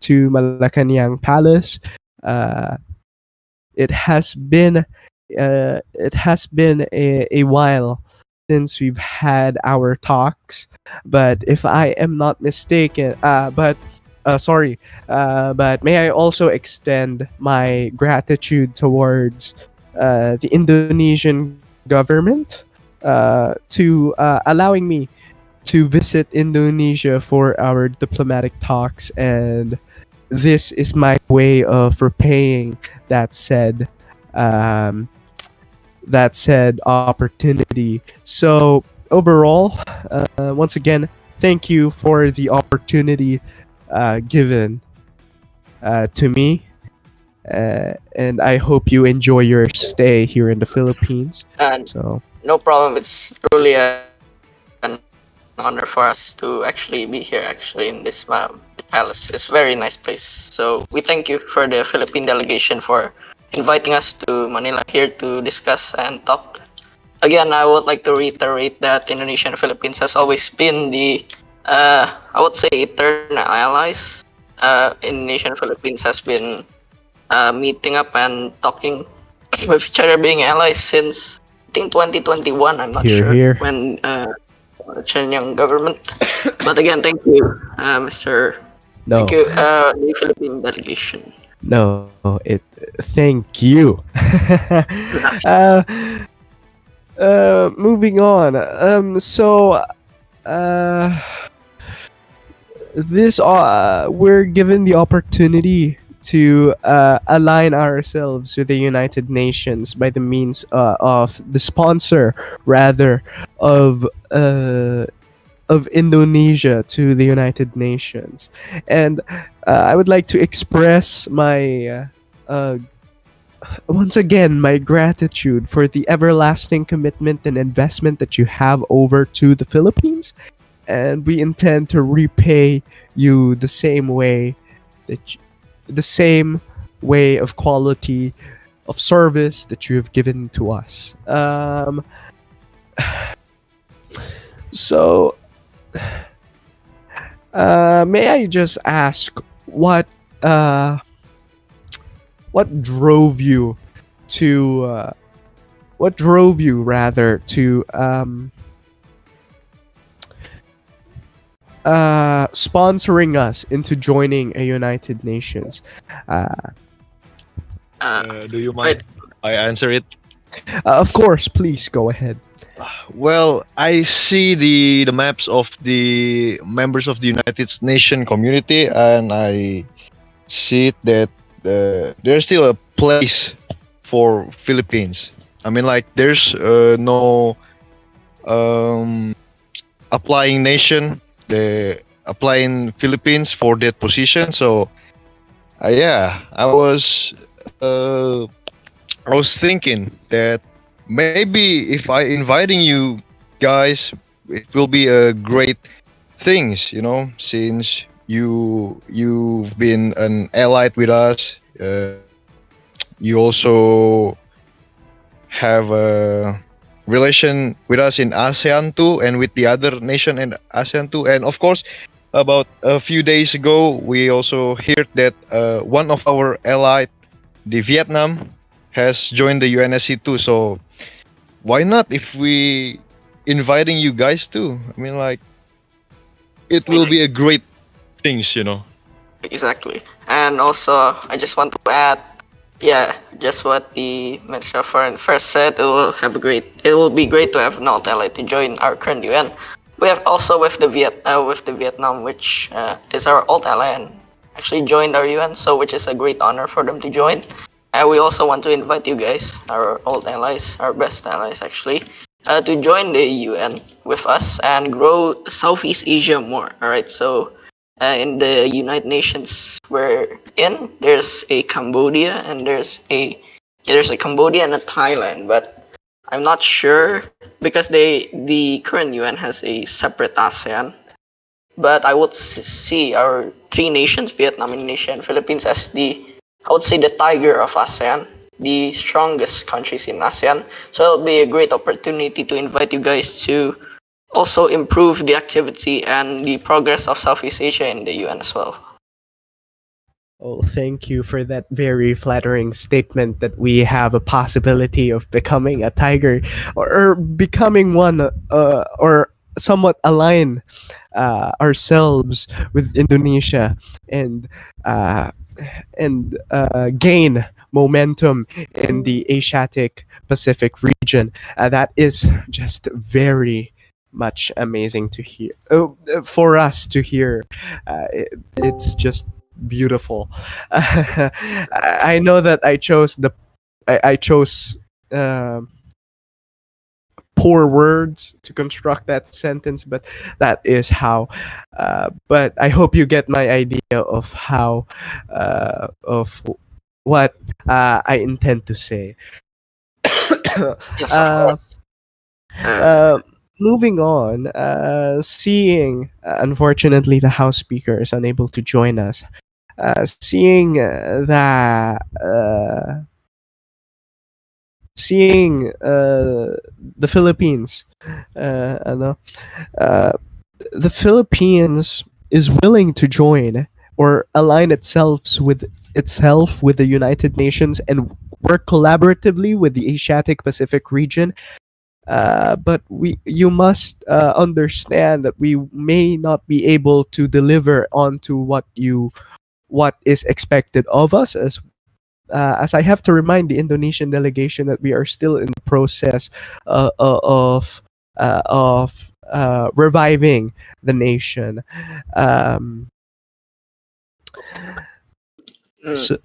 to Malacanang Palace. Uh, it has been a while since we've had our talks, but if I am not mistaken, but may I also extend my gratitude towards the Indonesian government to allowing me to visit Indonesia for our diplomatic talks, and this is my way of repaying that said um, opportunity. So overall, once again, thank you for the opportunity given to me, and I hope you enjoy your stay here in the Philippines. And So no problem. It's truly an honor for us to actually be here, actually, in this palace. It's a very nice place. So we thank you for the Philippine delegation for inviting us to Manila here to discuss and talk. Again, I would like to reiterate that Indonesia and Philippines has always been the, I would say, eternal allies. Indonesia and Philippines has been meeting up and talking with each other, being allies since I think 2021. I'm not here, sure here. when Chen Yang government. But again, thank you, Mr. Thank No, you, the Philippine delegation. no, Thank you. uh, Moving on. Uh, this we're given the opportunity to align ourselves with the United Nations by the means of the sponsor, rather, of uh, Indonesia to the United Nations, and I would like to express my once again my gratitude for the everlasting commitment and investment that you have over to the Philippines, and we intend to repay you the same way that the same way of quality of service that you have given to us. So may I just ask uh what drove you to to sponsoring us into joining a United Nations? Uh, Do you Right. mind I answer it? of course, please go ahead. Well, I see the maps of the members of the United Nations community, and I see it that there's still a place for Philippines. I mean, like there's no um, applying nation, the applying Philippines for that position. So yeah, uh, I was thinking that maybe if I inviting you guys, it will be a great things, since you've been an ally with us. You also have a relation with us in ASEAN too, and with the other nation in ASEAN too. And of course, about a few days ago, we also heard that one of our allies, the Vietnam, has joined the UNSC too. So why not if we inviting you guys too? I mean, like it I mean, will be a great things. exactly. And also, I just want to add, yeah, just what the Minister of Foreign Affairs said. It will be great to have North ally to join our current UN. We have also with the Vietnam, which is our old ally and actually joined our UN, so which is a great honor for them to join. And we also want to invite you guys, our old allies, our best allies actually, to join the UN with us and grow Southeast Asia more. All right, so in the United Nations we're in, there's a Cambodia and there's a Cambodia and a Thailand, but I'm not sure because the current UN has a separate ASEAN. But I would see our three nations, Vietnam, Indonesia, and Philippines, as I would say the tiger of ASEAN, the strongest countries in ASEAN. So it'll be a great opportunity to invite you guys to also improve the activity and the progress of Southeast Asia in the UN as well. Oh, thank you for that very flattering statement that we have a possibility of becoming a tiger, or becoming one, or somewhat align ourselves with Indonesia, and uh, gain momentum in the Asiatic Pacific region. That is just very much amazing to hear. For us to hear, it's just beautiful. I know that I chose. Um Poor words to construct that sentence, but that is how. But I hope you get my idea of how, of what I intend to say. Yes, of uh, course. Uh, uh, Moving on, seeing, unfortunately, the House Speaker is unable to join us. Seeing that. Seeing the Philippines, ano, uh, the Philippines is willing to join or align itself with the United Nations and work collaboratively with the Asiatic Pacific region. But you must understand that we may not be able to deliver onto what is expected of us, as I have to remind the Indonesian delegation that we are still in the process of reviving the nation. Um, mm, so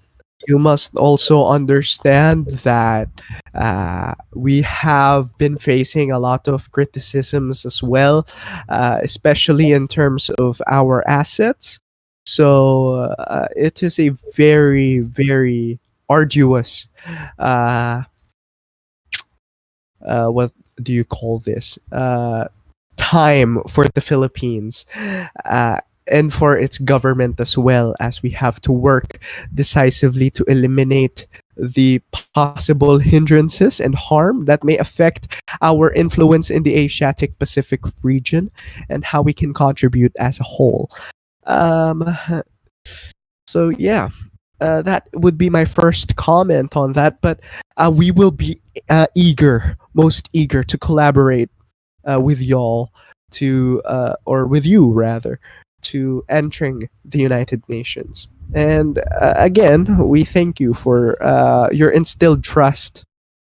you must also understand that we have been facing a lot of criticisms as well, especially in terms of our assets. So it is a very, very arduous, uh, what do you call this? Time for the Philippines, uh, and for its government as well, as we have to work decisively to eliminate the possible hindrances and harm that may affect our influence in the Asiatic Pacific region and how we can contribute as a whole. Um, so yeah, that would be my first comment on that. But we will be most eager to collaborate with y'all or with you rather, to entering the United Nations. And again, we thank you for your instilled trust,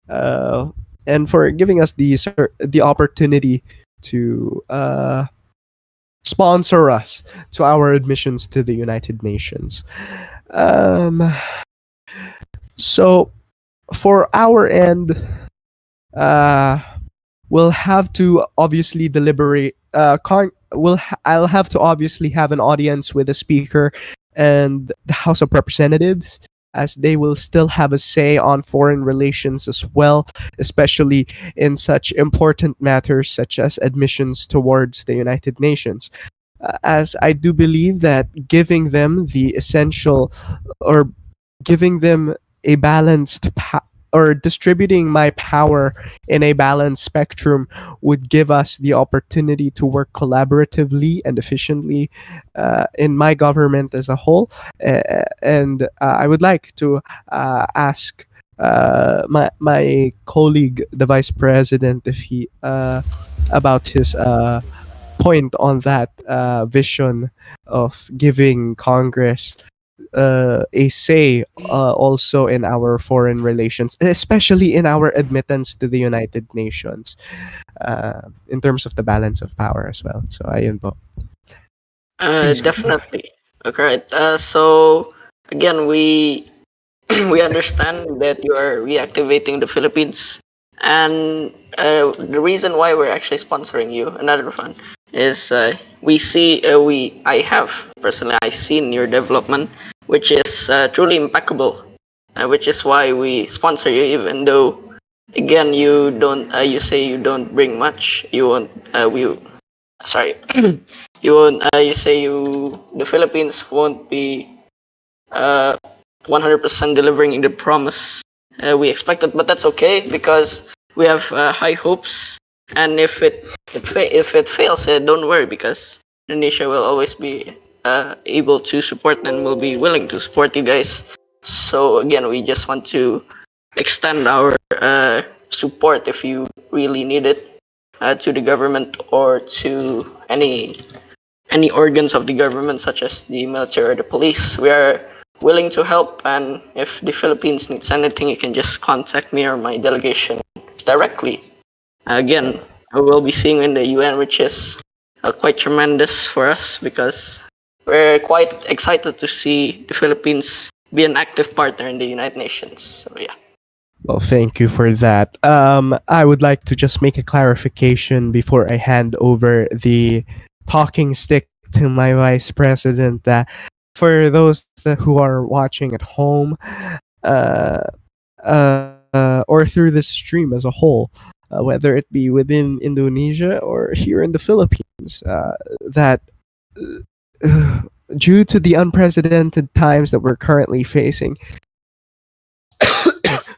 uh, and for giving us the opportunity to sponsor us to our admissions to the United Nations. Um, so for our end, uh, we'll have to obviously deliberate. I'll have to obviously have an audience with the speaker and the House of Representatives, as they will still have a say on foreign relations as well, especially in such important matters such as admissions towards the United Nations. As I do believe that giving them the essential, or giving them a or distributing my power in a balanced spectrum would give us the opportunity to work collaboratively and efficiently in my government as a whole. And I would like to ask my colleague, the vice president, if he about his point on that vision of giving Congress a say also in our foreign relations, especially in our admittance to the United Nations, in terms of the balance of power as well. So ayun po. Please go. Definitely. Okay. Right. So again, we we understand that you are reactivating the Philippines, and the reason why we're actually sponsoring you, another one, is we see I have personally I seen your development, which is truly impeccable, which is why we sponsor you, even though again you don't you say you don't bring much, you won't we sorry you won't you say you the Philippines won't be uh 100% delivering in the promise we expected, but that's okay because we have high hopes. And if it fails, don't worry because Indonesia will always be able to support and will be willing to support you guys. So again, we just want to extend our support if you really need it to the government or to any organs of the government, such as the military or the police. We are willing to help, and if the Philippines needs anything, you can just contact me or my delegation directly. Again, I will be seeing you in the UN, which is quite tremendous for us because we're quite excited to see the Philippines be an active partner in the United Nations. So yeah. Well, thank you for that. I would like to just make a clarification before I hand over the talking stick to my vice president. That for those who are watching at home, uh, or through this stream as a whole, whether it be within Indonesia or here in the Philippines, that due to the unprecedented times that we're currently facing,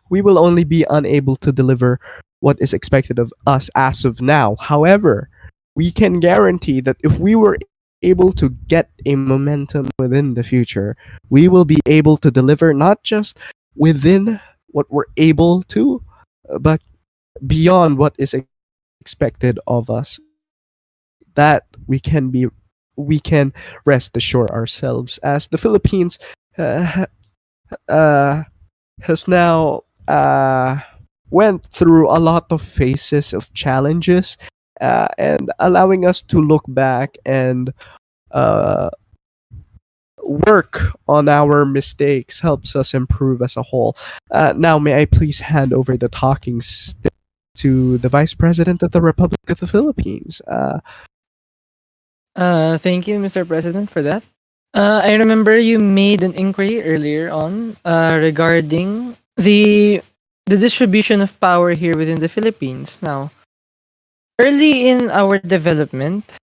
we will only be unable to deliver what is expected of us as of now. However, we can guarantee that if we were able to get a momentum within the future, we will be able to deliver not just within what we're able to, but beyond what is expected of us. That we can rest assured ourselves as the Philippines uh, uh, has now went through a lot of phases of challenges, and allowing us to look back and uh, work on our mistakes helps us improve as a whole. Now, may I please hand over the talking stick to the Vice President of the Republic of the Philippines? Thank you, Mr. President, for that. I remember you made an inquiry earlier on regarding the distribution of power here within the Philippines. Now, early in our development,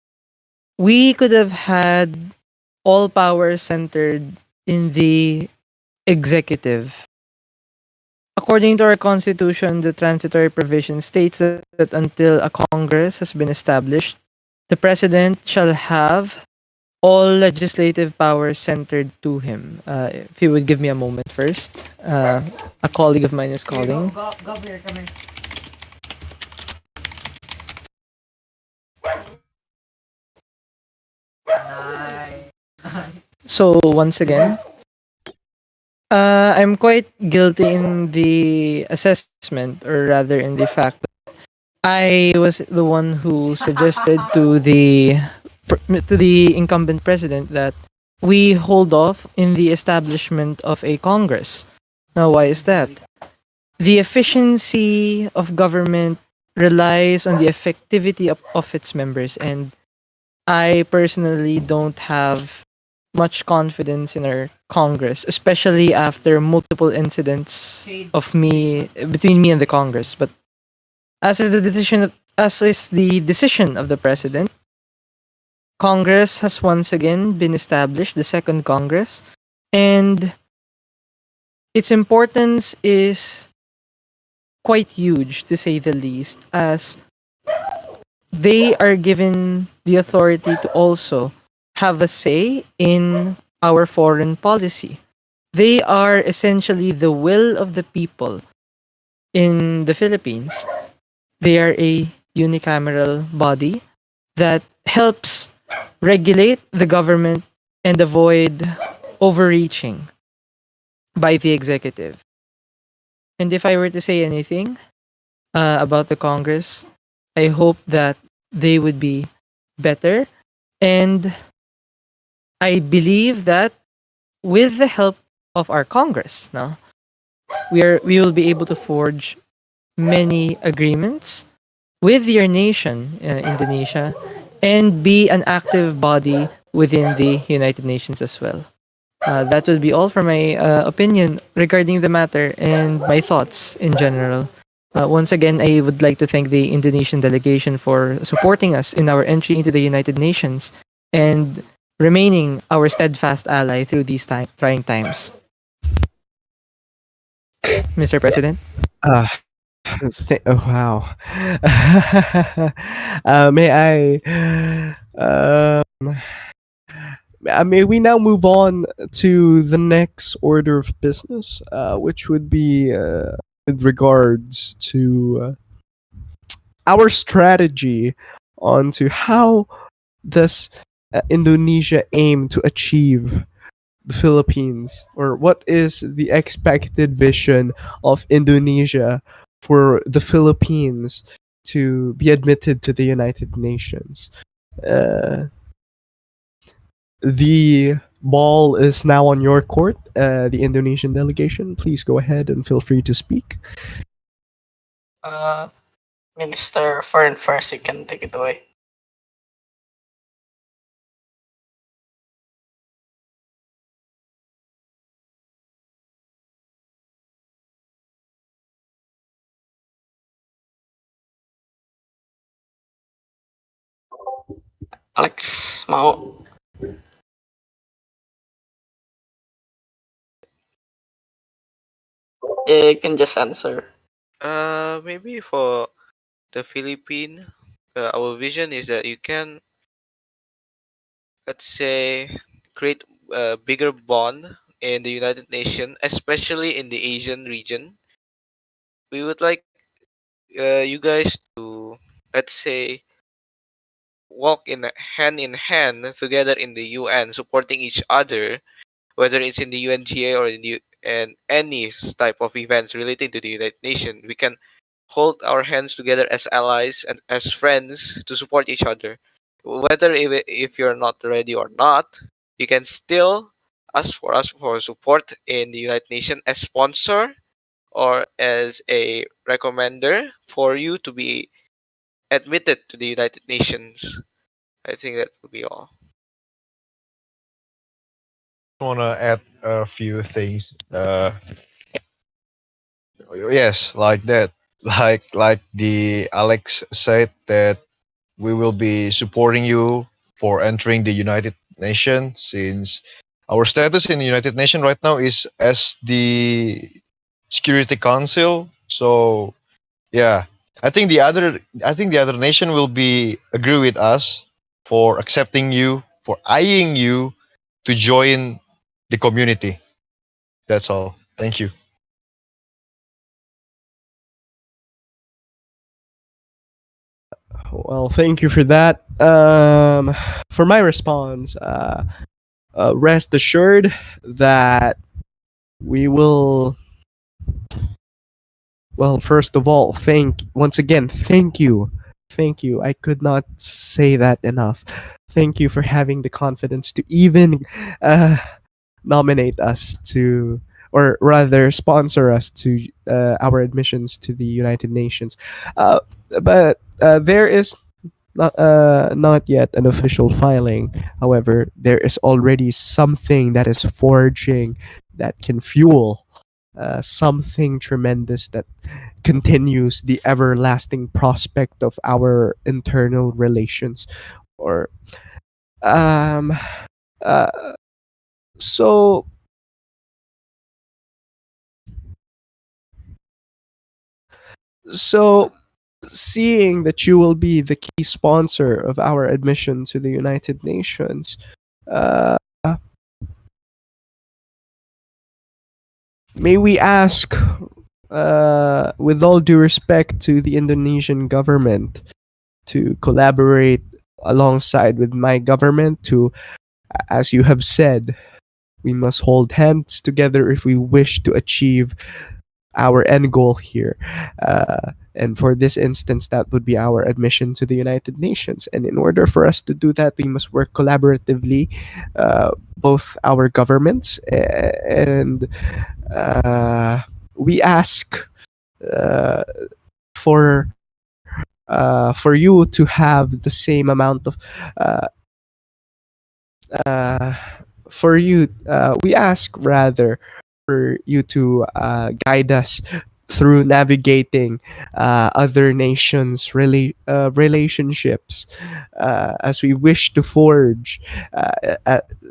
we could have had all power centered in the executive. According to our constitution, the transitory provision states that until a Congress has been established, the president shall have all legislative power centered to him. If you would give me a moment first, a colleague of mine is calling. Go here, come here. So once again, I'm quite guilty in the assessment, or rather in the fact that I was the one who suggested to the incumbent president that we hold off in the establishment of a Congress. Now, why is that? The efficiency of government relies on the effectivity of its members, and I personally don't have much confidence in our Congress, especially after multiple incidents of me between me and the Congress. But as is the decision of the president, Congress has once again been established, the second Congress, and its importance is quite huge, to say the least, as they are given the authority to also have a say in our foreign policy. They are essentially the will of the people in the Philippines. They are a unicameral body that helps regulate the government and avoid overreaching by the executive. And if I were to say anything about the Congress, I hope that they would be better. And I believe that with the help of our Congress, now we will be able to forge many agreements with your nation, Indonesia, and be an active body within the United Nations as well. That would be all for my opinion regarding the matter and my thoughts in general. Once again, I would like to thank the Indonesian delegation for supporting us in our entry into the United Nations and remaining our steadfast ally through these trying times. Mr. President? Uh, oh, wow. May I May we now move on to the next order of business, which would be with regards to our strategy onto how does Indonesia aim to achieve the Philippines, or what is the expected vision of Indonesia for the Philippines to be admitted to the United Nations. Uh, the ball is now on your court, the Indonesian delegation. Please go ahead and feel free to speak. Uh, Minister Foreign Affairs, you can take it away. Alex, mau? Yeah, you can just answer. Maybe for the Philippine, our vision is that you can, let's say, create a bigger bond in the United Nations, especially in the Asian region. We would like you guys to, let's say, walk in hand together in the UN, supporting each other, whether it's in the UNGA or in and any type of events relating to the United Nations. We can hold our hands together as allies and as friends to support each other. Whether if you're not ready or not, you can still ask for us for support in the United Nations as sponsor or as a recommender for you to be admitted to the United Nations. I think that will be all. Want to add a few things. Yes, like that. Like the Alex said that we will be supporting you for entering the United Nations, since our status in the United Nations right now is as the Security Council. So yeah, I think the other nation will be agree with us for accepting you, for eyeing you to join the community. That's all. Thank you. Well, thank you for that. For my response, rest assured that we will. Well, first of all, once again, thank you. I could not say that enough. Thank you for having the confidence to even uh, nominate us to, or rather, sponsor us to our admissions to the United Nations. Uh, but there is not yet an official filing. However, there is already something that is forging that can fuel something tremendous that continues the everlasting prospect of our internal relations. Or um, uh, so so seeing that you will be the key sponsor of our admission to the United Nations, uh, may we ask, with all due respect to the Indonesian government, to collaborate alongside with my government to, as you have said, we must hold hands together if we wish to achieve our end goal here. And for this instance, that would be our admission to the United Nations. And in order for us to do that, we must work collaboratively, both our governments and we ask uh, for for you to have the same amount of uh, uh, for you we ask rather for you to guide us through navigating other nations relationships as we wish to forge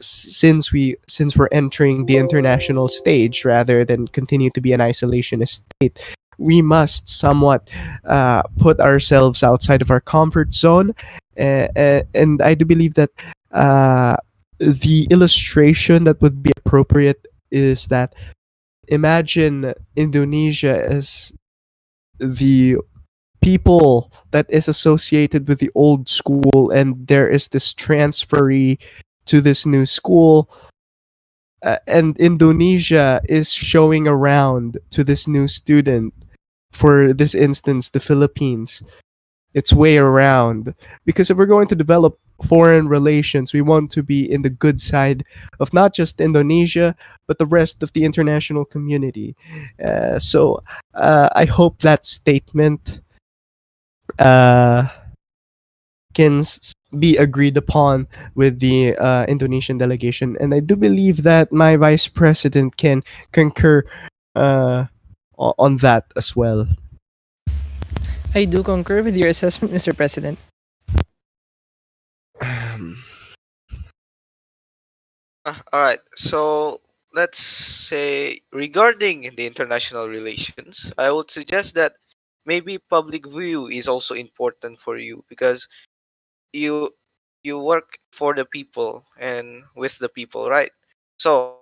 since we're entering the international stage rather than continue to be an isolationist state. We must somewhat put ourselves outside of our comfort zone, and I do believe that uh, The illustration that would be appropriate is that imagine Indonesia as the people that is associated with the old school, and there is this transferee to this new school, and Indonesia is showing around to this new student, for this instance the Philippines, its way around. Because if we're going to develop foreign relations, we want to be in the good side of not just Indonesia, but the rest of the international community. So I hope that statement uh, can be agreed upon with the Indonesian delegation. And I do believe that my vice president can concur uh, on that as well. I do concur with your assessment, Mr. President. Um, All right. So let's say regarding the international relations, I would suggest that maybe public view is also important for you because you you work for the people and with the people, right? So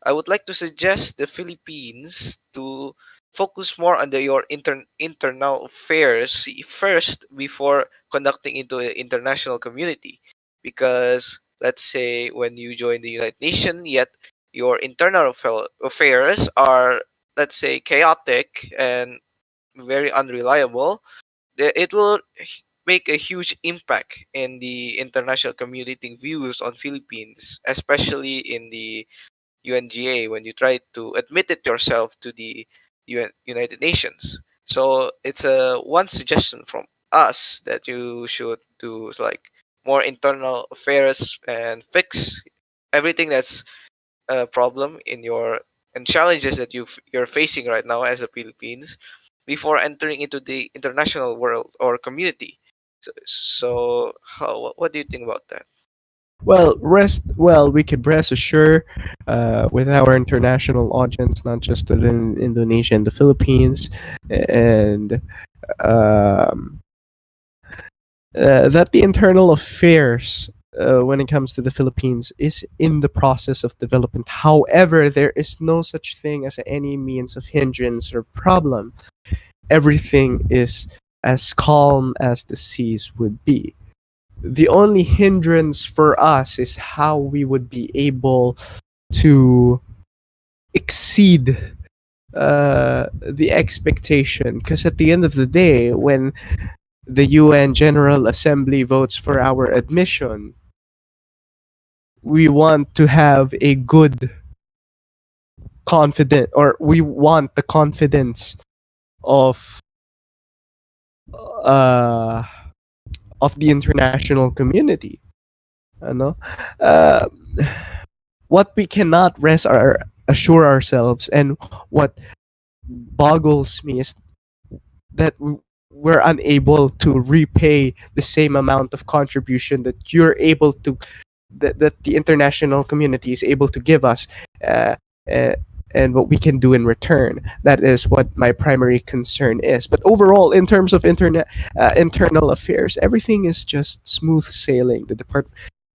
I would like to suggest the Philippines to focus more on your internal affairs first before conducting into an international community, because let's say when you join the United Nations, yet your internal affairs are, let's say, chaotic and very unreliable, it will make a huge impact in the international community views on Philippines, especially in the UNGA when you try to admit it yourself to the United Nations. So it's a one suggestion from us that you should do like more internal affairs and fix everything that's a problem in your and challenges that you're facing right now as a Philippines before entering into the international world or community. So how what do you think about that? we could rest assured with our international audience, not just within Indonesia and the Philippines, and um, that the internal affairs when it comes to the Philippines is in the process of development. However, there is no such thing as any means of hindrance or problem. Everything is as calm as the seas would be. The only hindrance for us is how we would be able to exceed the expectation. Because at the end of the day, when the UN General Assembly votes for our admission, we want to have a good confident, or we want the confidence of uh, of the international community. Ano? Uh, what we cannot assure ourselves, and what boggles me, is that we're unable to repay the same amount of contribution that you're able to that the international community is able to give us, uh, uh, and what we can do in return. That is what my primary concern is. But overall, in terms of internal affairs, everything is just smooth sailing.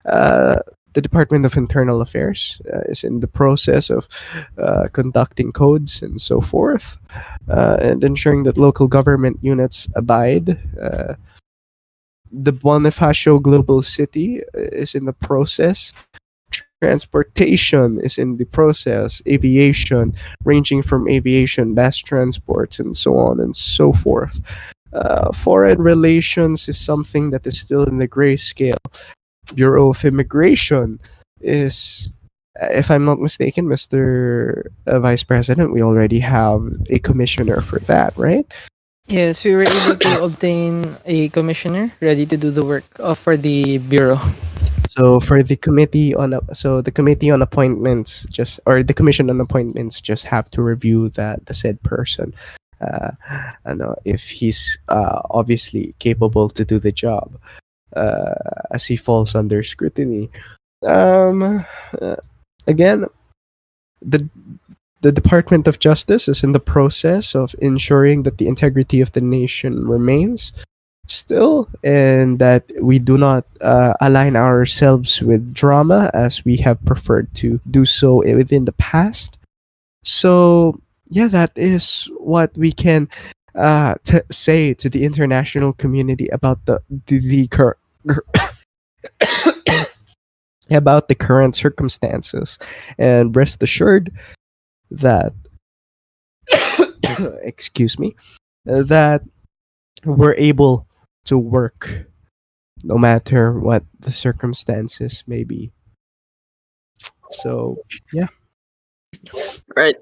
Uh, the Department of Internal Affairs is in the process of conducting codes and so forth, and ensuring that local government units abide. The Bonifacio Global City is in the process. Transportation is in the process. Aviation, ranging from aviation, mass transports, and so on and so forth. Foreign relations is something that is still in the grayscale. Bureau of Immigration is, if I'm not mistaken, Mr. Vice President, we already have a commissioner for that, right? Yes, we were able to obtain a commissioner ready to do the work for the bureau. So for the committee on the committee on appointments, just or the commission on appointments, just have to review that the said person, uh, I know if he's obviously capable to do the job, as he falls under scrutiny. Um, uh, Again, the the Department of Justice is in the process of ensuring that the integrity of the nation remains. still, and that we do not align ourselves with drama as we have preferred to do so within the past. So, yeah, that is what we can say to the international community about the about the current circumstances, and rest assured that excuse me, that we're able to work no matter what the circumstances may be. So, yeah. Right.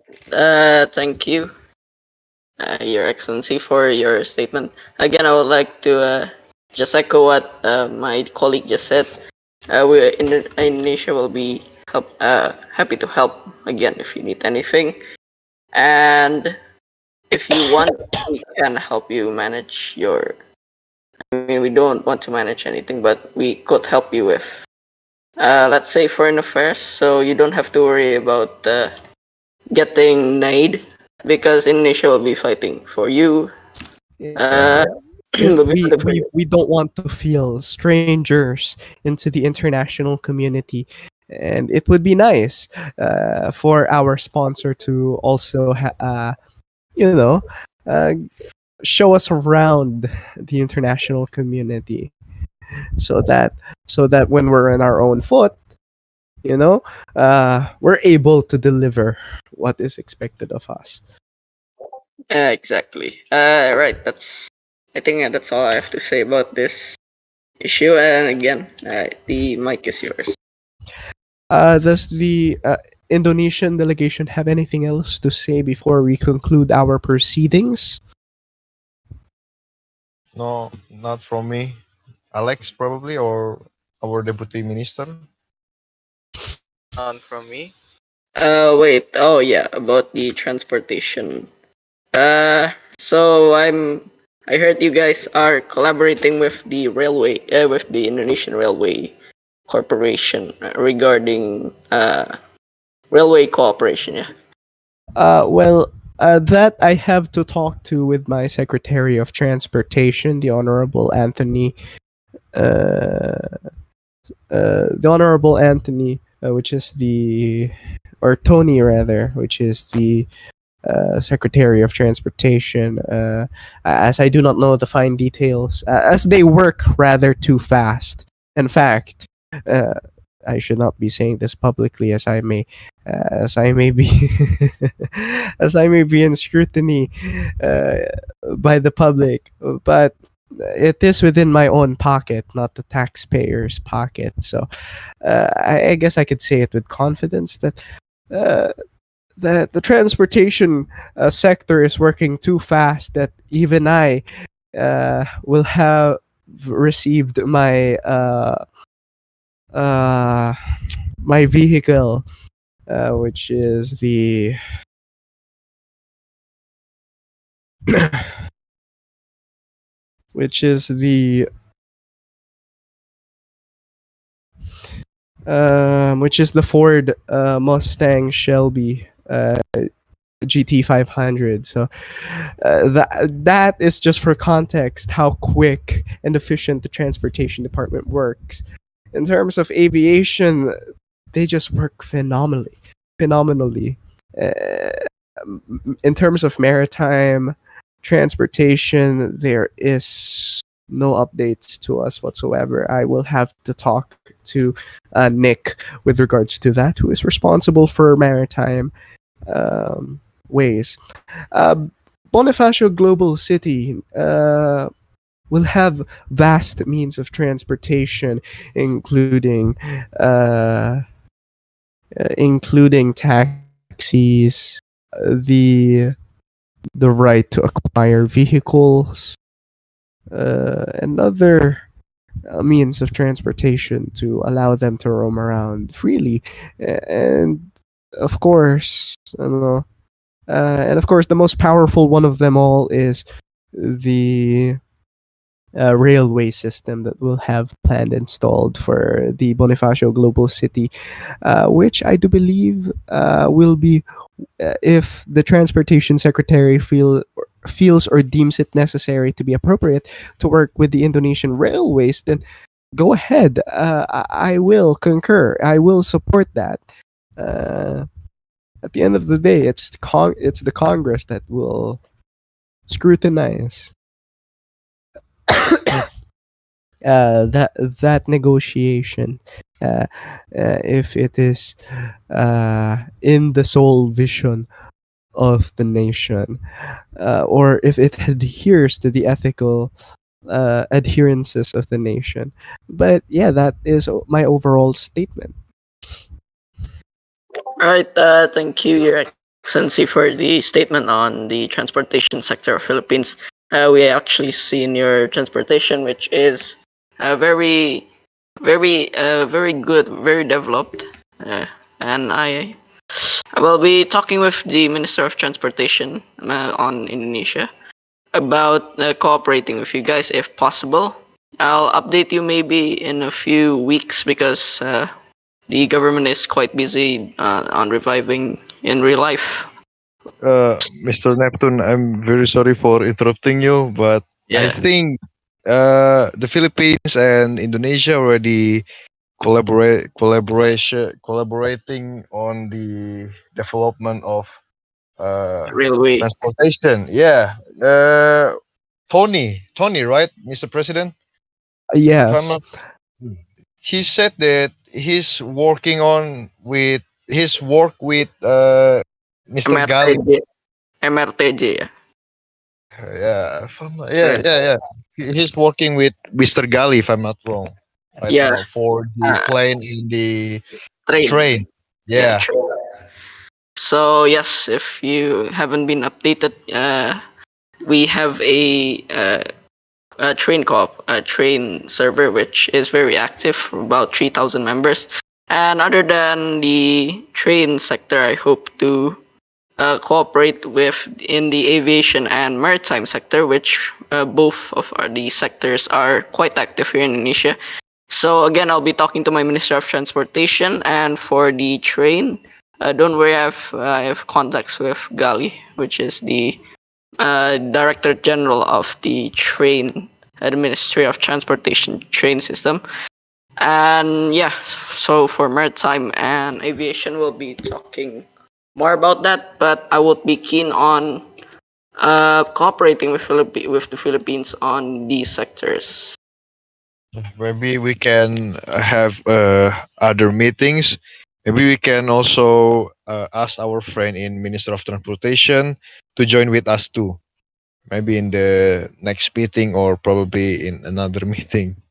Thank you, Your Excellency, for your statement. Again, I would like to just echo what my colleague just said. We in Indonesia will be happy to help again if you need anything, and if you want, we can help you manage your. I mean, we don't want to manage anything, but we could help you with, let's say, foreign affairs, so you don't have to worry about getting aid because Indonesia will be fighting for you. Yeah. Uh, Because will be fighting for you. we don't want to feel strangers into the international community. And it would be nice for our sponsor to also, you know, uh, show us around the international community, so that when we're on our own foot, you know, we're able to deliver what is expected of us. Exactly. Right. I think that's all I have to say about this issue. And again, the mic is yours. Does the Indonesian delegation have anything else to say before we conclude our proceedings? No, not from me. Alex probably, or our deputy minister. None from me. Wait. Oh yeah, about the transportation. So I heard you guys are collaborating with the railway, with the Indonesian Railway Corporation regarding railway cooperation. Yeah. Well, that I have to talk to with my Secretary of Transportation, the Honorable Anthony. The Honorable Anthony, which is the, or Tony rather, which is the Secretary of Transportation, as I do not know the fine details, as they work rather too fast. In fact, uh, I should not be saying this publicly, as I may be, as I may be in scrutiny uh, by the public, but it is within my own pocket, not the taxpayer's pocket. So, I guess I could say it with confidence that. Uh, that the transportation sector is working too fast that even I will have received uh, my vehicle, which is the which is the which is the Ford Mustang Shelby GT 500. So that is just for context how quick and efficient the transportation department works. In terms of aviation, they just work phenomenally. Uh, in terms of maritime transportation, there is no updates to us whatsoever. I will have to talk to Nick with regards to that, who is responsible for maritime ways. Uh, Bonifacio Global City will have vast means of transportation, including taxis, the right to acquire vehicles, and other means of transportation to allow them to roam around freely, and of course, I don't know. And of course, the most powerful one of them all is the railway system that we'll have planned installed for the Bonifacio Global City, which I do believe will be, if the transportation secretary feels or deems it necessary to be appropriate to work with the Indonesian railways, then go ahead. I will concur. I will support that. Uh, at the end of the day, it's the Congress that will scrutinize that negotiation, if it is in the sole vision of the nation, or if it adheres to the ethical adherences of the nation. But yeah, that is my overall statement. All right, thank you, Your Excellency, for the statement on the transportation sector of Philippines. We actually see in your transportation, which is very, very good, very developed, and I will be talking with the Minister of Transportation on Indonesia about cooperating with you guys if possible. I'll update you maybe in a few weeks because the government is quite busy on reviving in real life. Mr. Neptune, I'm very sorry for interrupting you, but I Yeah, think the Philippines and Indonesia already collaborating on the development of uh, railway. transportation. Yeah, Tony, right, Mr. President? If I'm Yes. not, he said that he's working on with his work with Mr. Gali. MRTJ, MRTJ. Yeah, Yeah, if I'm not, right. yeah. He's working with Mr. Gali, if I'm not wrong, right Yeah, now for the uh, plane in the train. train. Yeah, Yeah. train. So yes, if you haven't been updated, we have a train co-op, a train server, which is very active, about 3,000 members. And other than the train sector, I hope to cooperate with in the aviation and maritime sector, which both of these sectors are quite active here in Indonesia. So again, I'll be talking to my Minister of Transportation, and for the train, don't worry, I have contacts with Gali, which is the Director General of the train, the Ministry of Transportation train system. And yeah, so for maritime and aviation, we'll be talking more about that. But I would be keen on cooperating with with the Philippines on these sectors. Maybe we can have other meetings. Maybe we can also ask our friend in Minister of Transportation to join with us too. Maybe in the next meeting or probably in another meeting.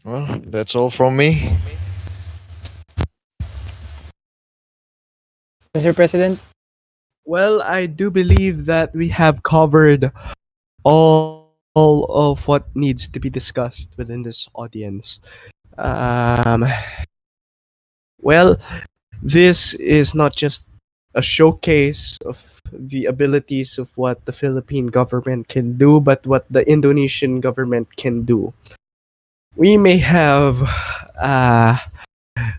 Well, that's all from me. Mr. President, Well, I do believe that we have covered all of what needs to be discussed within this audience. Um, well, this is not just a showcase of the abilities of what the Philippine government can do, but what the Indonesian government can do. We may have uh,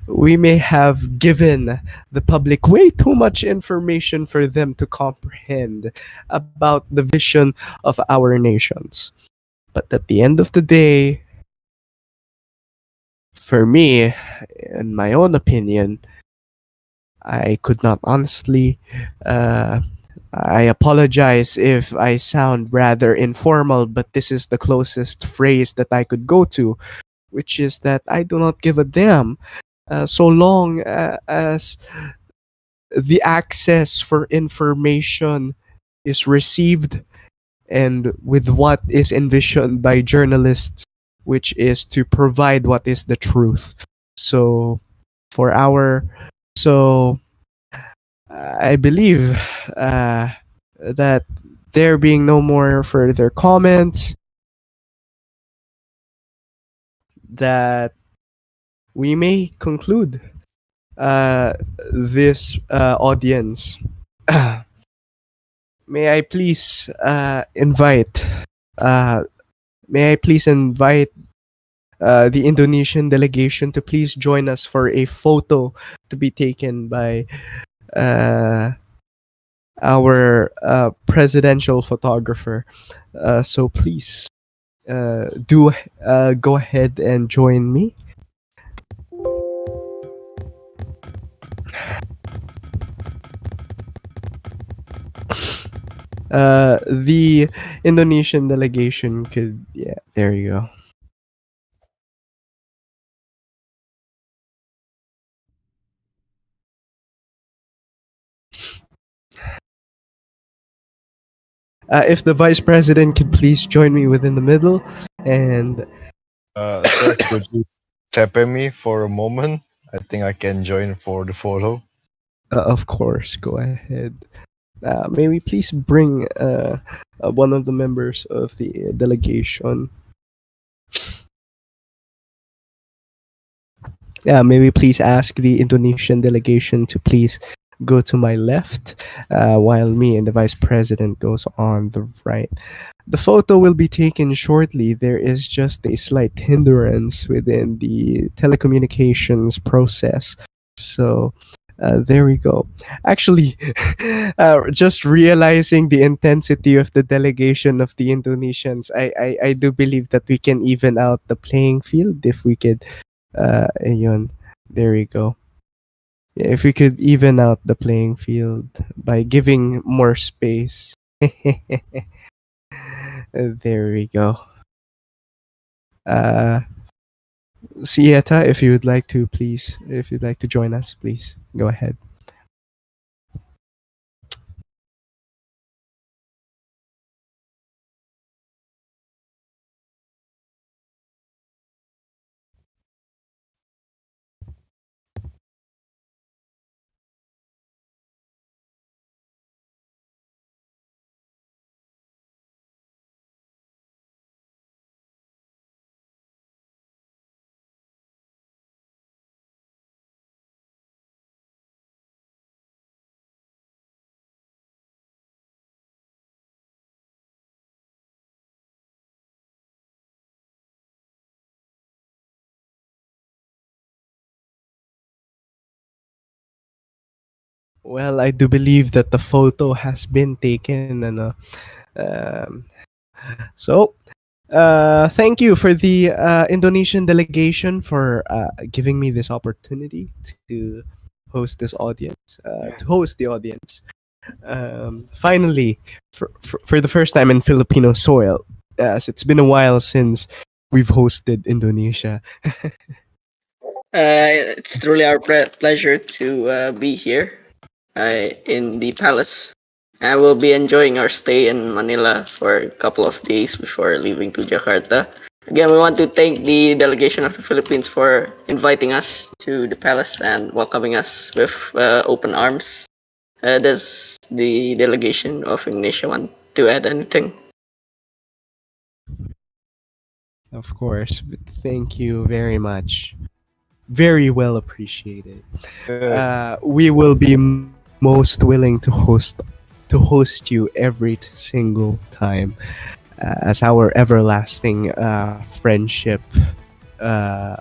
we may have given the public way too much information for them to comprehend about the vision of our nations. But at the end of the day, for me, in my own opinion, I could not honestly. Uh, I apologize if I sound rather informal, but this is the closest phrase that I could go to, which is that I do not give a damn so long as the access for information is received and with what is envisioned by journalists, which is to provide what is the truth. So, for our, so I believe that there being no more further comments, that we may conclude uh, this audience. May I please invite uh, may I please invite the Indonesian delegation to please join us for a photo to be taken by uh, our presidential photographer. So please do go ahead and join me. The Indonesian delegation could, yeah, there you go. If the vice president could please join me within the middle, and Sir, could you tap at me for a moment? I think I can join for the photo. of course, go ahead. May we please bring one of the members of the delegation? May we please ask the Indonesian delegation to please go to my left, while me and the vice president goes on the right. The photo will be taken shortly. There is just a slight hindrance within the telecommunications process. So there we go. Actually, just realizing the intensity of the delegation of the Indonesians, I do believe that we can even out the playing field if we could. Ayun, there we go. Yeah, if we could even out the playing field by giving more space. There we go. Uh, Sieta, if you would like to, please, if you'd like to join us, please go ahead. Well, I do believe that the photo has been taken, and um, so thank you for the Indonesian delegation for giving me this opportunity to host this audience, to host the audience. Finally, for the first time in Filipino soil, as it's been a while since we've hosted Indonesia. It's truly our pleasure to be here in the palace. I will be enjoying our stay in Manila for a couple of days before leaving to Jakarta. Again, we want to thank the delegation of the Philippines for inviting us to the palace and welcoming us with open arms. Does the delegation of Indonesia want to add anything? Of course, thank you very much. Very well appreciated. We will be most willing to host you every single time, as our everlasting friendship uh,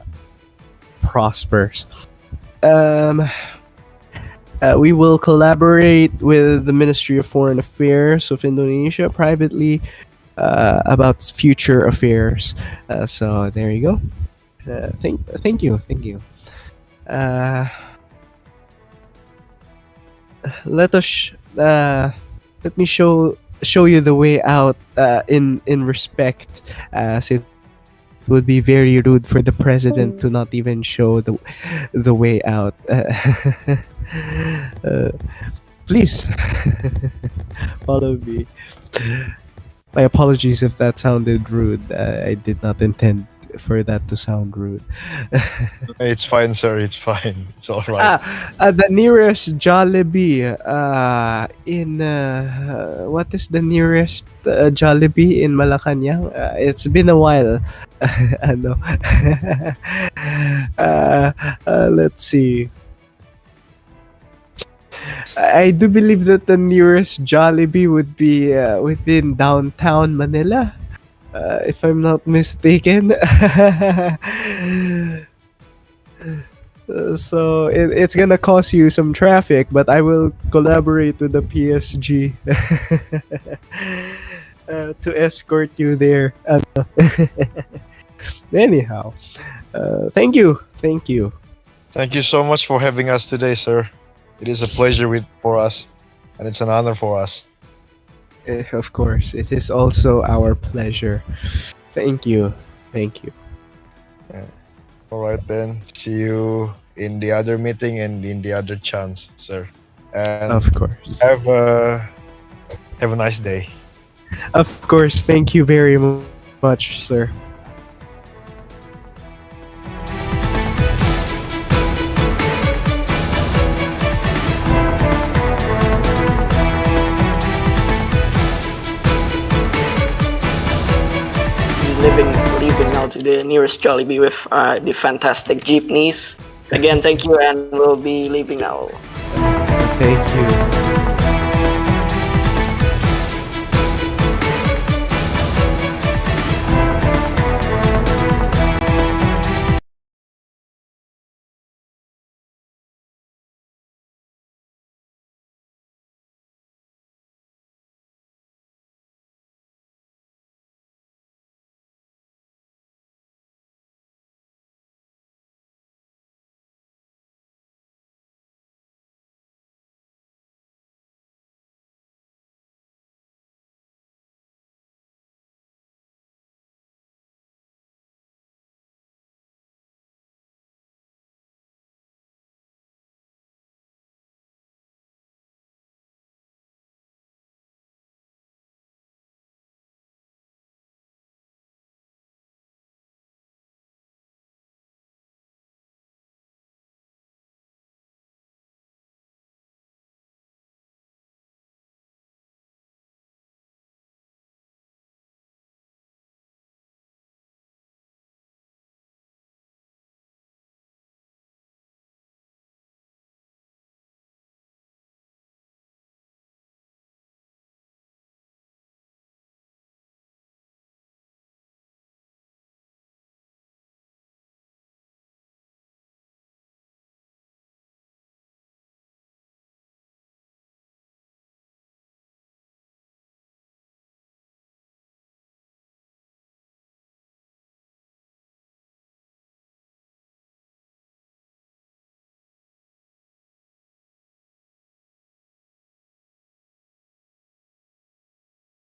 prospers. Um, we will collaborate with the Ministry of Foreign Affairs of Indonesia privately about future affairs. So there you go. Thank you. Uh, let us let me show you the way out in respect, as it would be very rude for the president to not even show the way out. Please follow me. My apologies if that sounded rude. I did not intend for that to sound rude. It's fine, sir. It's fine. It's all right. The nearest Jollibee in what is the nearest Jollibee in Malacanang? It's been a while. Ano? Let's see. I do believe that the nearest Jollibee would be within downtown Manila. if I'm not mistaken. So it's gonna cost you some traffic, but I will collaborate with the PSG to escort you there. Anyhow, thank you. Thank you so much for having us today, sir. It is a pleasure for us, and it's an honor for us. Of course, it is also our pleasure. Thank you. All right then. See you in the other meeting and in the other chance, sir. And Of course, have a nice day. of course. Thank you very much, sir. Leaving now to the nearest Jollibee with the fantastic jeepneys. Again, thank you, and we'll be leaving now. Thank you.